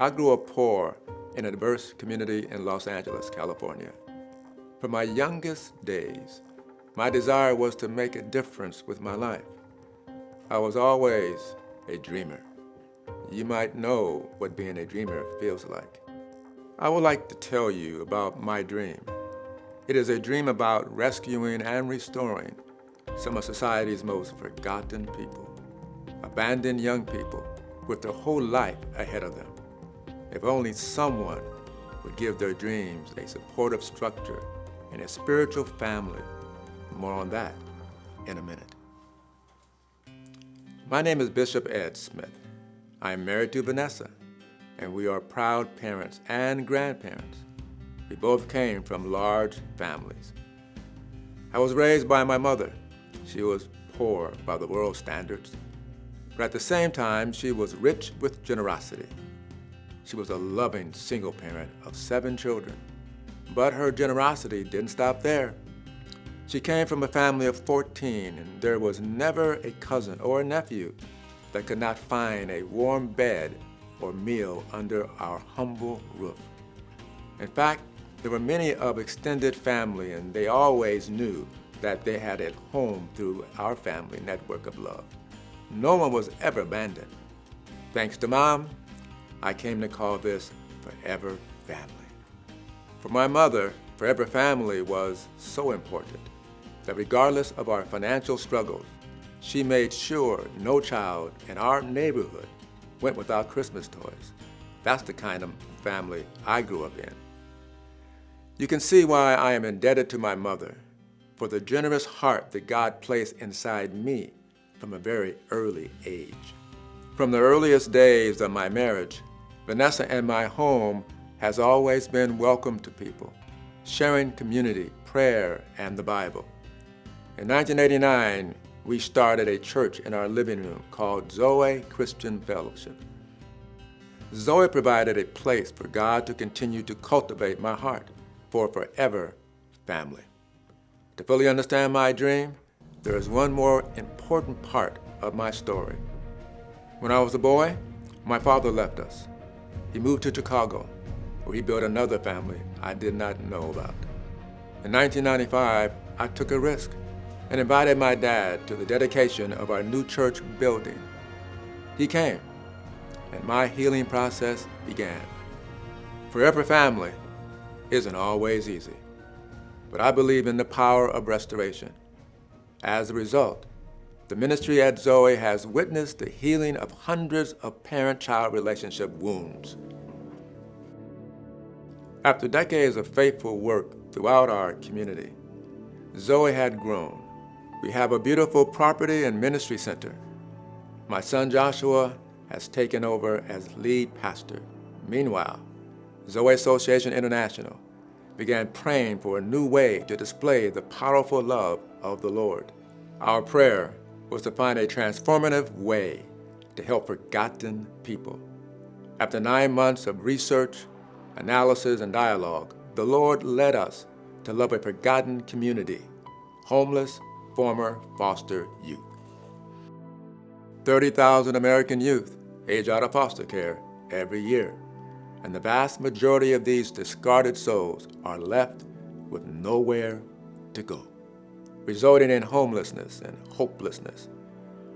I grew up poor in a diverse community in Los Angeles, California. From my youngest days, my desire was to make a difference with my life. I was always a dreamer. You might know what being a dreamer feels like. I would like to tell you about my dream. It is a dream about rescuing and restoring some of society's most forgotten people, abandoned young people with their whole life ahead of them. If only someone would give their dreams a supportive structure and a spiritual family. More on that in a minute. My name is Bishop Ed Smith. I am married to Vanessa, and we are proud parents and grandparents. We both came from large families. I was raised by my mother. She was poor by the world's standards, but at the same time, she was rich with generosity. She was a loving single parent of 7 children, but her generosity didn't stop there. She came from a family of 14, and there was never a cousin or a nephew that could not find a warm bed or meal under our humble roof. In fact, there were many of extended family, and they always knew that they had a home through our family network of love. No one was ever abandoned. Thanks to Mom, I came to call this Forever Family. For my mother, Forever Family was so important that regardless of our financial struggles, she made sure no child in our neighborhood went without Christmas toys. That's the kind of family I grew up in. You can see why I am indebted to my mother for the generous heart that God placed inside me from a very early age. From the earliest days of my marriage, Vanessa and my home has always been welcome to people, sharing community, prayer, and the Bible. In 1989, we started a church in our living room called Zoe Christian Fellowship. Zoe provided a place for God to continue to cultivate my heart for Forever Family. To fully understand my dream, there is one more important part of my story. When I was a boy, my father left us. He moved to Chicago, where he built another family I did not know about. In 1995, I took a risk and invited my dad to the dedication of our new church building. He came, and my healing process began. Forever Family isn't always easy, but I believe in the power of restoration. As a result, the ministry at Zoe has witnessed the healing of hundreds of parent-child relationship wounds. After decades of faithful work throughout our community, Zoe had grown. We have a beautiful property and ministry center. My son Joshua has taken over as lead pastor. Meanwhile, Zoe Association International began praying for a new way to display the powerful love of the Lord. Our prayer was to find a transformative way to help forgotten people. After 9 months of research, analysis, and dialogue, the Lord led us to love a forgotten community, homeless, former foster youth. 30,000 American youth age out of foster care every year, and the vast majority of these discarded souls are left with nowhere to go, resulting in homelessness and hopelessness.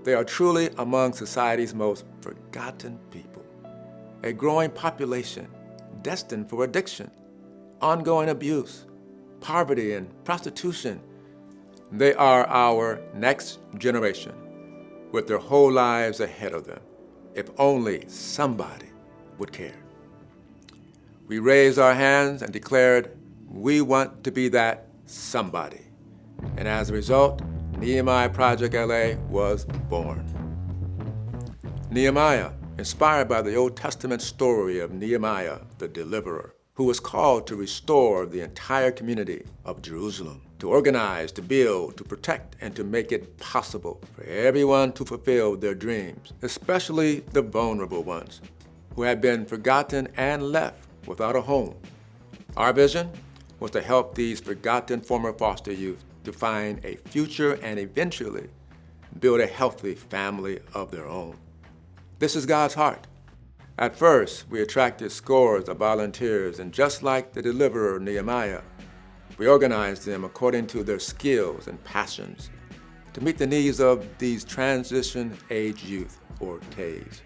They are truly among society's most forgotten people, a growing population destined for addiction, ongoing abuse, poverty, and prostitution. They are our next generation with their whole lives ahead of them, if only somebody would care. We raised our hands and declared, we want to be that somebody. And as a result, Nehemiah ProjectLA was born. Nehemiah, inspired by the Old Testament story of Nehemiah, the deliverer, who was called to restore the entire community of Jerusalem, to organize, to build, to protect, and to make it possible for everyone to fulfill their dreams, especially the vulnerable ones who had been forgotten and left without a home. Our vision was to help these forgotten former foster youth to find a future and eventually build a healthy family of their own. This is God's heart. At first, we attracted scores of volunteers, and just like the deliverer Nehemiah, we organized them according to their skills and passions to meet the needs of these transition-age youth, or TAYs.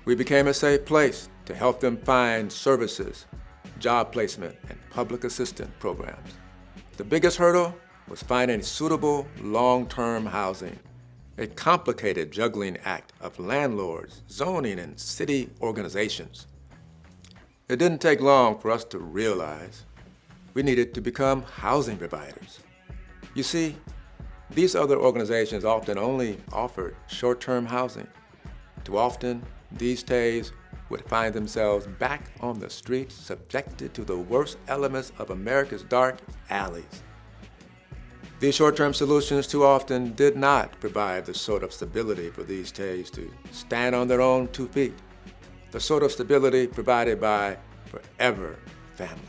We became a safe place to help them find services, job placement, and public assistance programs. The biggest hurdle was finding suitable long-term housing, a complicated juggling act of landlords, zoning, and city organizations. It didn't take long for us to realize we needed to become housing providers. You see, these other organizations often only offered short-term housing. Too often, these TAYs would find themselves back on the streets, subjected to the worst elements of America's dark alleys. These short-term solutions too often did not provide the sort of stability for these TAYs to stand on their own 2 feet, the sort of stability provided by Forever Family.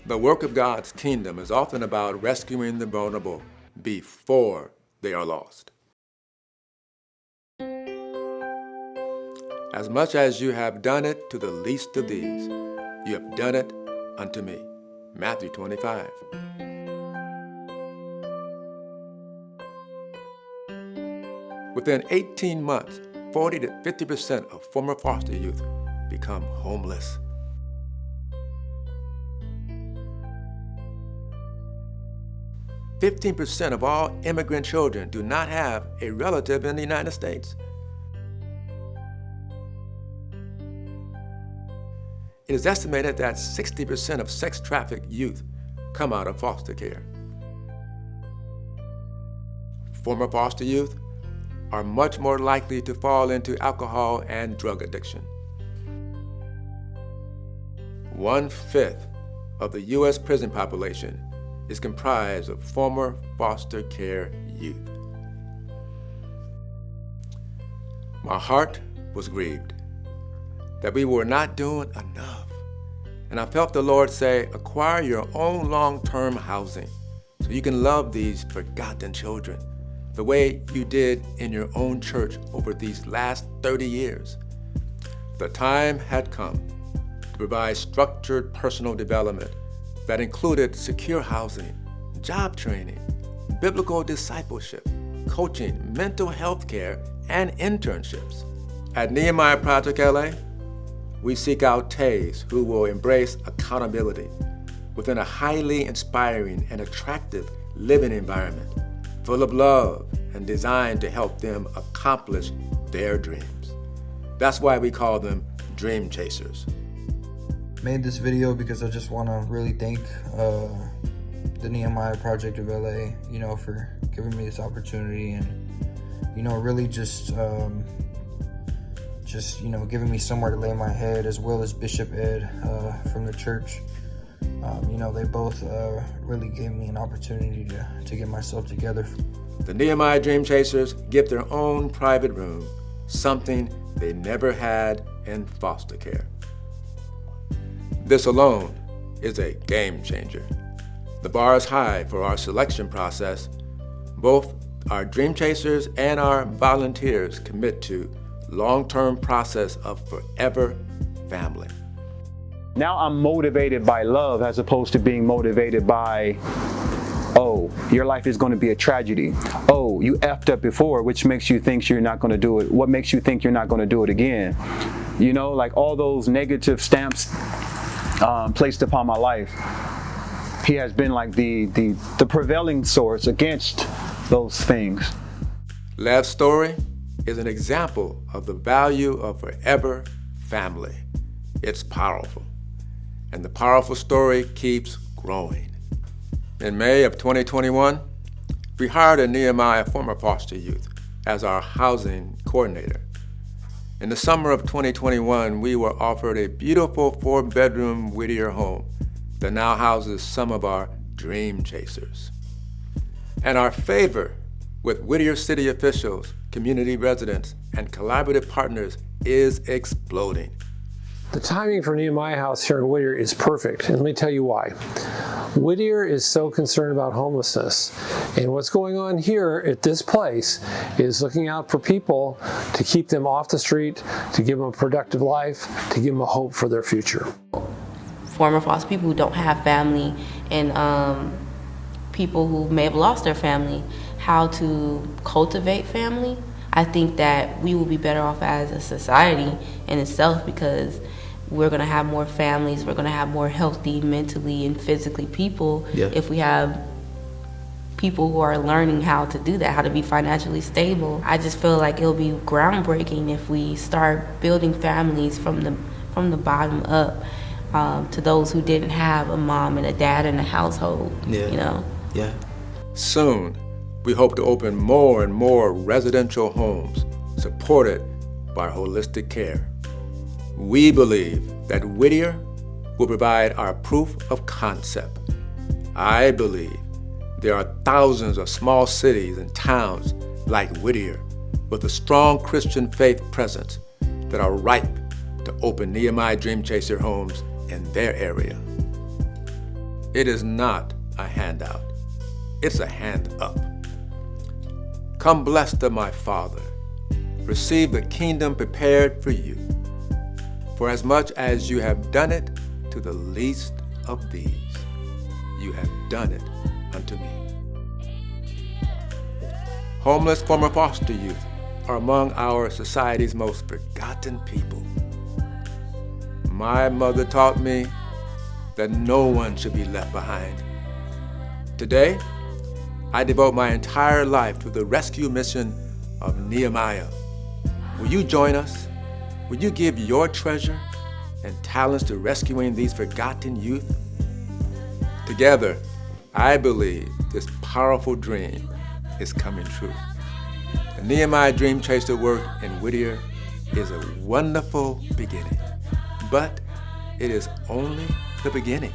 The work of God's kingdom is often about rescuing the vulnerable before they are lost. As much as you have done it to the least of these, you have done it unto me. Matthew 25. Within 18 months, 40 to 50% of former foster youth become homeless. "15% of all immigrant children do not have a relative in the United States. It is estimated that 60% of sex-trafficked youth come out of foster care. Former foster youth are much more likely to fall into alcohol and drug addiction. 1/5 of the U.S. prison population is comprised of former foster care youth. My heart was grieved that we were not doing enough. And I felt the Lord say, acquire your own long-term housing so you can love these forgotten children the way you did in your own church over these last 30 years. The time had come to provide structured personal development that included secure housing, job training, biblical discipleship, coaching, mental health care, and internships. At Nehemiah ProjectLA, we seek out TAYs who will embrace accountability within a highly inspiring and attractive living environment, full of love and designed to help them accomplish their dreams. That's why we call them dream chasers. Made this video because I just want to really thank the Nehemiah ProjectLA, for giving me this opportunity and, really just giving me somewhere to lay my head, as well as Bishop Ed from the church. They both really gave me an opportunity to get myself together. The Nehemiah Dream Chasers give their own private room, something they never had in foster care. This alone is a game changer. The bar is high for our selection process. Both our Dream Chasers and our volunteers commit to long-term process of Forever Family. Now I'm motivated by love as opposed to being motivated by, oh, your life is going to be a tragedy. Oh, you effed up before, which makes you think you're not going to do it. What makes you think you're not going to do it again? Like all those negative stamps placed upon my life. He has been like the prevailing source against those things. Lev's story is an example of the value of Forever Family. It's powerful, and the powerful story keeps growing. In May of 2021, we hired a Nehemiah former foster youth as our housing coordinator. In the summer of 2021, we were offered a beautiful 4-bedroom Whittier home that now houses some of our dream chasers. And our favor with Whittier city officials, community residents, and collaborative partners is exploding. The timing for Nehemiah House here in Whittier is perfect, and let me tell you why. Whittier is so concerned about homelessness. And what's going on here at this place is looking out for people to keep them off the street, to give them a productive life, to give them a hope for their future. Former foster people who don't have family, and people who may have lost their family, how to cultivate family. I think that we will be better off as a society in itself, because we're going to have more families, we're going to have more healthy mentally and physically people if we have people who are learning how to do that, how to be financially stable. I just feel like it'll be groundbreaking if we start building families from the bottom up, to those who didn't have a mom and a dad in the household, you know? Yeah. Soon, we hope to open more and more residential homes supported by holistic care. We believe that Whittier will provide our proof of concept. I believe there are thousands of small cities and towns like Whittier with a strong Christian faith presence that are ripe to open Nehemiah Dream Chaser homes in their area. It is not a handout, it's a hand up. Come blessed of my Father, receive the kingdom prepared for you. For as much as you have done it to the least of these, you have done it unto me. Homeless former foster youth are among our society's most forgotten people. My mother taught me that no one should be left behind. Today, I devote my entire life to the rescue mission of Nehemiah. Will you join us? Will you give your treasure and talents to rescuing these forgotten youth? Together, I believe this powerful dream is coming true. The Nehemiah Dream Chaser work in Whittier is a wonderful beginning, but it is only the beginning.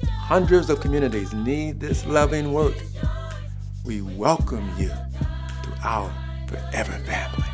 Hundreds of communities need this loving work. We welcome you to our forever family.